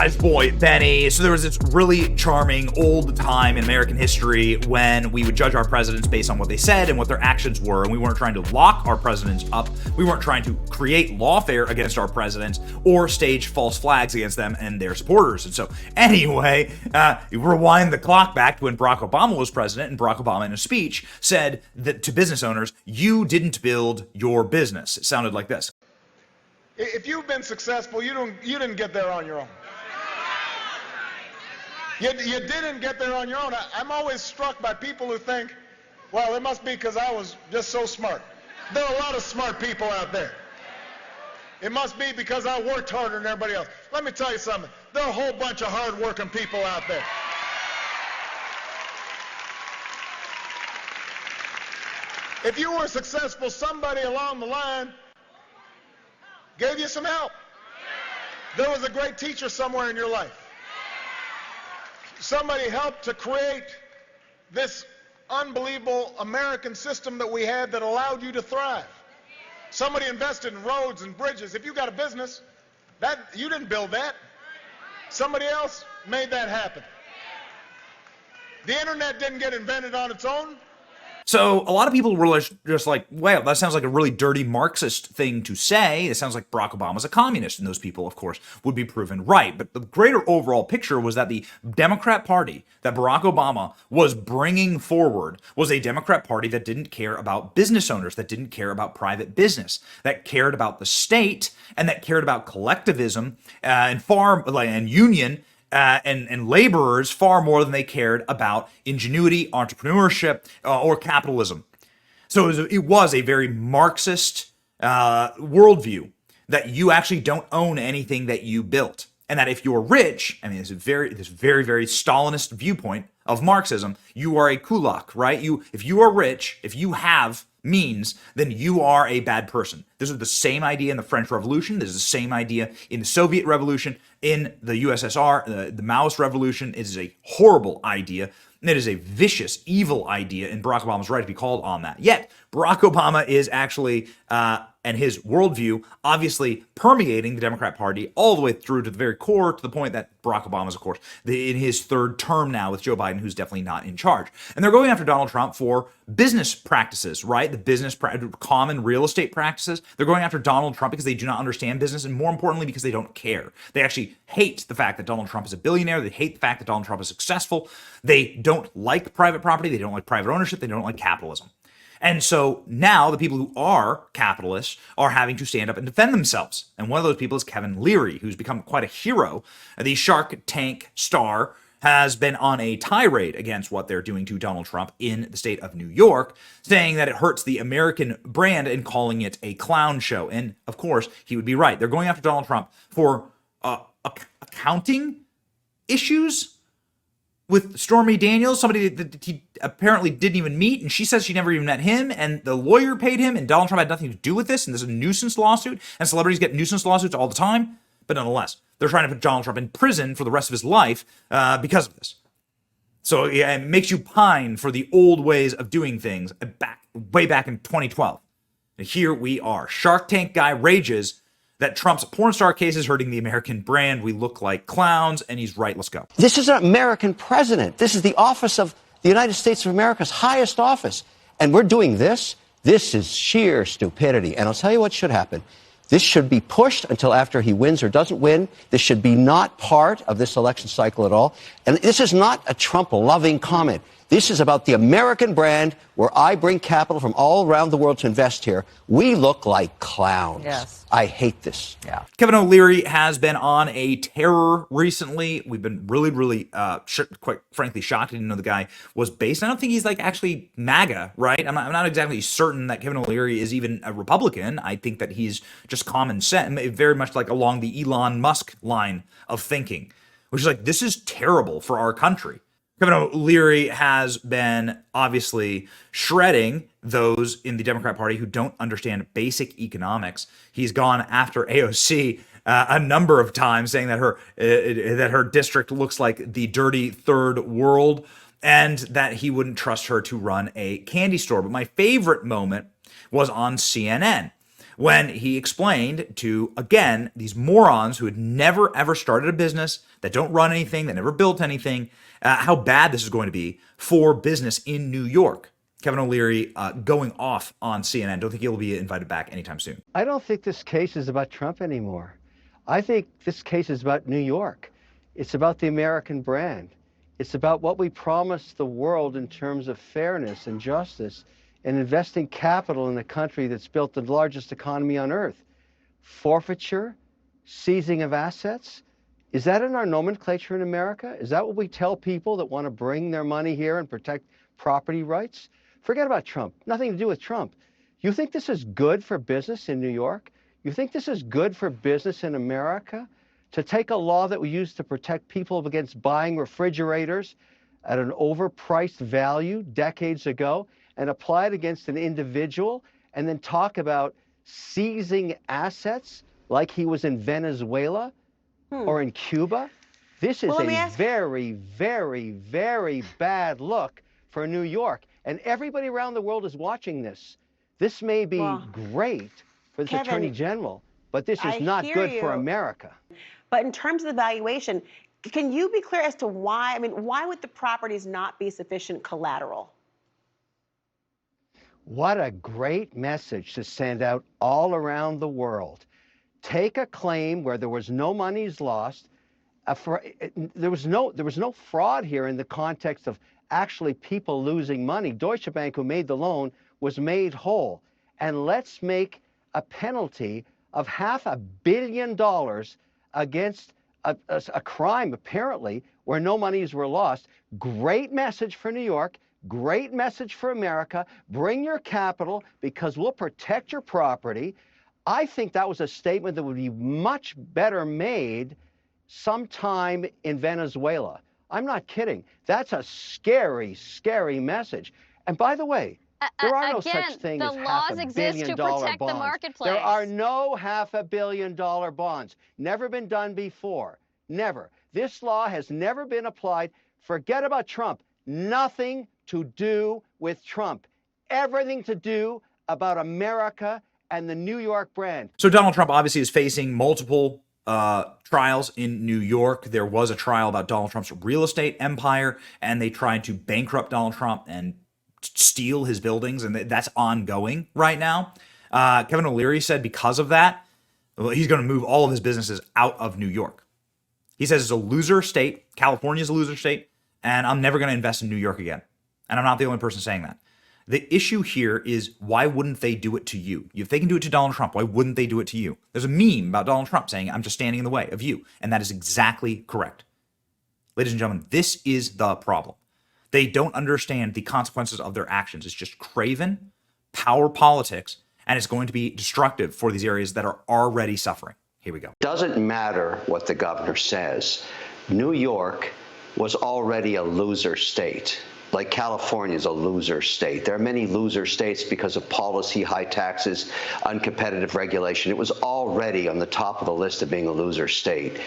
guys, boy, Benny. So there was this really charming old time in American history when we would judge our presidents based on what they said and what their actions were, and we weren't trying to lock our presidents up. We weren't trying to create lawfare against our presidents or stage false flags against them and their supporters. And so anyway, you rewind the clock back to when Barack Obama was president, and Barack Obama in a speech said that to business owners, you didn't build your business. It sounded like this. If you've been successful, you didn't get there on your own. You didn't get there on your own. I'm always struck by people who think, well, it must be because I was just so smart. There are a lot of smart people out there. It must be because I worked harder than everybody else. Let me tell you something. There are a whole bunch of hard-working people out there. If you were successful, somebody along the line gave you some help. There was a great teacher somewhere in your life. Somebody helped to create this unbelievable American system that we had that allowed you to thrive. Somebody invested in roads and bridges. If you got a business, you didn't build that. Somebody else made that happen. The internet didn't get invented on its own. So a lot of people were just like, wow, that sounds like a really dirty Marxist thing to say. It sounds like Barack Obama's a communist, and those people, of course, would be proven right. But the greater overall picture was that the Democrat Party that Barack Obama was bringing forward was a Democrat Party that didn't care about business owners, that didn't care about private business, that cared about the state, and that cared about collectivism and union. And laborers far more than they cared about ingenuity, entrepreneurship, or capitalism. So it was a very Marxist worldview that you actually don't own anything that you built. And that if you're rich, I mean, this very, very Stalinist viewpoint of Marxism, you are a kulak, right? If you are rich, if you have means, then you are a bad person. This is the same idea in the French Revolution. This is the same idea in the Soviet Revolution, in the USSR, the Maoist Revolution. It is a horrible idea. And it is a vicious, evil idea, and Barack Obama's right to be called on that. Yet, Barack Obama is actually, and his worldview, obviously permeating the Democrat Party all the way through to the very core, to the point that Barack Obama is, of course, in his third term now with Joe Biden, who's definitely not in charge. And they're going after Donald Trump for business practices, right? The common real estate practices. They're going after Donald Trump because they do not understand business, and more importantly, because they don't care. They actually hate the fact that Donald Trump is a billionaire. They hate the fact that Donald Trump is successful. They don't like private property. They don't like private ownership. They don't like capitalism. And so now the people who are capitalists are having to stand up and defend themselves. And one of those people is Kevin Leary, who's become quite a hero. The Shark Tank star has been on a tirade against what they're doing to Donald Trump in the state of New York, saying that it hurts the American brand and calling it a clown show. And of course, he would be right. They're going after Donald Trump for accounting issues with Stormy Daniels, somebody that he apparently didn't even meet, and she says she never even met him, and the lawyer paid him, and Donald Trump had nothing to do with this, and this is a nuisance lawsuit, and celebrities get nuisance lawsuits all the time, but nonetheless, they're trying to put Donald Trump in prison for the rest of his life because of this. So yeah, it makes you pine for the old ways of doing things way back in 2012. And here we are. Shark Tank guy rages that Trump's porn star case is hurting the American brand. We look like clowns, and he's right. Let's go. This is an American president. This is the office of the United States of America's highest office. And we're doing this. This is sheer stupidity. And I'll tell you what should happen. This should be pushed until after he wins or doesn't win. This should be not part of this election cycle at all. And this is not a Trump-loving comment. This is about the American brand where I bring capital from all around the world to invest here. We look like clowns. Yes. I hate this. Yeah. Kevin O'Leary has been on a terror recently. We've been really, quite frankly, shocked. I didn't know the guy was based. I don't think he's like actually MAGA, right? I'm not exactly certain that Kevin O'Leary is even a Republican. I think that he's just common sense, very much like along the Elon Musk line of thinking, which is like, this is terrible for our country. Kevin O'Leary has been obviously shredding those in the Democrat Party who don't understand basic economics. He's gone after AOC a number of times, saying that her district looks like the dirty third world, and that he wouldn't trust her to run a candy store. But my favorite moment was on CNN, when he explained to, again, these morons who had never ever started a business, that don't run anything, that never built anything, how bad this is going to be for business in New York. Kevin O'Leary going off on CNN. Don't think he'll be invited back anytime soon. I don't think this case is about Trump anymore. I think this case is about New York. It's about the American brand. It's about what we promised the world in terms of fairness and justice and investing capital in a country that's built the largest economy on earth. Forfeiture, seizing of assets, is that in our nomenclature in America? Is that what we tell people that want to bring their money here and protect property rights? Forget about Trump. Nothing to do with Trump. You think this is good for business in New York? You think this is good for business in America? To take a law that we used to protect people against buying refrigerators at an overpriced value decades ago and apply it against an individual and then talk about seizing assets like he was in Venezuela or in Cuba? This is a very, very, very bad look for New York. And everybody around the world is watching this. This may be great for the Attorney General, but this is not good for America. But in terms of the valuation, can you be clear as to why? I mean, why would the properties not be sufficient collateral? What a great message to send out all around the world. Take a claim where there was no monies lost. There was no fraud here in the context of actually people losing money. Deutsche Bank, who made the loan, was made whole. And let's make a penalty of $500 million against a crime, apparently, where no monies were lost. Great message for New York. Great message for America. Bring your capital because we'll protect your property. I think that was a statement that would be much better made sometime in Venezuela. I'm not kidding. That's a scary, scary message. And by the way, there are no such thing as $500 million bonds. There are no $500 million bonds. Never been done before. Never. This law has never been applied. Forget about Trump. Nothing to do with Trump. Everything to do about America and the New York brand. So Donald Trump obviously is facing multiple trials in New York. There was a trial about Donald Trump's real estate empire, and they tried to bankrupt Donald Trump and steal his buildings, and that's ongoing right now. Kevin O'Leary said because of that, he's going to move all of his businesses out of New York. He says it's a loser state. California's a loser state, and I'm never going to invest in New York again. And I'm not the only person saying that. The issue here is, why wouldn't they do it to you? If they can do it to Donald Trump, why wouldn't they do it to you? There's a meme about Donald Trump saying, I'm just standing in the way of you. And that is exactly correct. Ladies and gentlemen, this is the problem. They don't understand the consequences of their actions. It's just craven power politics, and it's going to be destructive for these areas that are already suffering. Here we go. Doesn't matter what the governor says. New York was already a loser state. Like California is a loser state. There are many loser states because of policy, high taxes, uncompetitive regulation. It was already on the top of the list of being a loser state.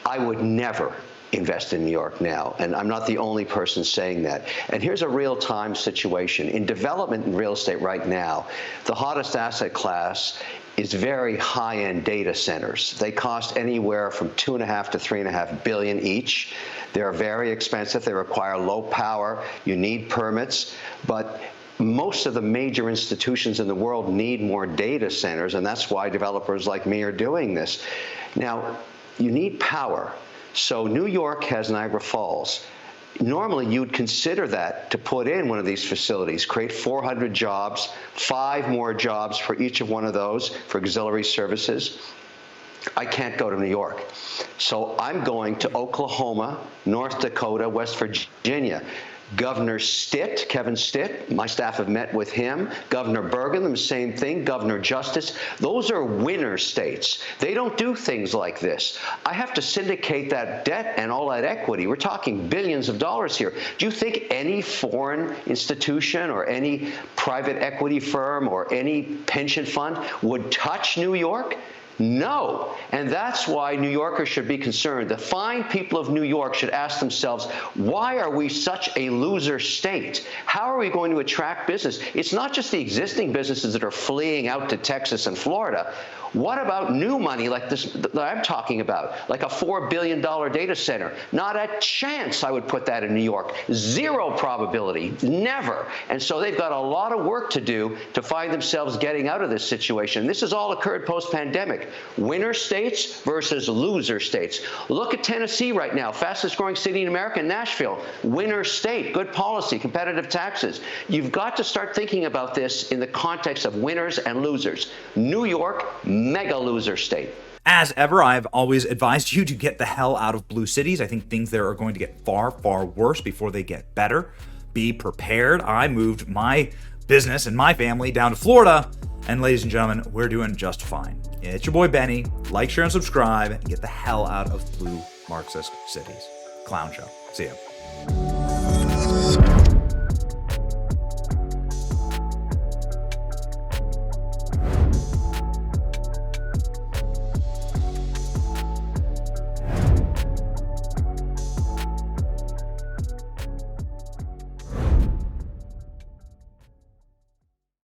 I would never invest in New York now, and I'm not the only person saying that. And here's a real-time situation. In development in real estate right now, the hottest asset class is very high-end data centers. They cost anywhere from $2.5 to $3.5 billion each. They're very expensive. They require low power. You need permits. But most of the major institutions in the world need more data centers, and that's why developers like me are doing this. Now, you need power. So New York has Niagara Falls. Normally, you'd consider that to put in one of these facilities, create 400 jobs, 5 more jobs for each of one of those for auxiliary services. I can't go to New York. So I'm going to Oklahoma, North Dakota, West Virginia. Governor Stitt, Kevin Stitt, my staff have met with him. Governor Bergen, the same thing. Governor Justice. Those are winner states. They don't do things like this. I have to syndicate that debt and all that equity. We're talking billions of dollars here. Do you think any foreign institution or any private equity firm or any pension fund would touch New York? No. And that's why New Yorkers should be concerned. The fine people of New York should ask themselves, why are we such a loser state? How are we going to attract business? It's not just the existing businesses that are fleeing out to Texas and Florida. What about new money like this that I'm talking about, like a $4 billion data center? Not a chance I would put that in New York. Zero probability, never. And so they've got a lot of work to do to find themselves getting out of this situation. This has all occurred post-pandemic. Winner states versus loser states. Look at Tennessee right now, fastest growing city in America, Nashville. Winner state, good policy, competitive taxes. You've got to start thinking about this in the context of winners and losers. New York, mega loser state. As ever, I've always advised you to get the hell out of blue cities. I think things there are going to get far, far worse before they get better. Be prepared. I moved my business and my family down to Florida, and ladies and gentlemen, we're doing just fine. It's your boy Benny. Like, share, and subscribe, and get the hell out of blue Marxist cities. Clown Show. See ya.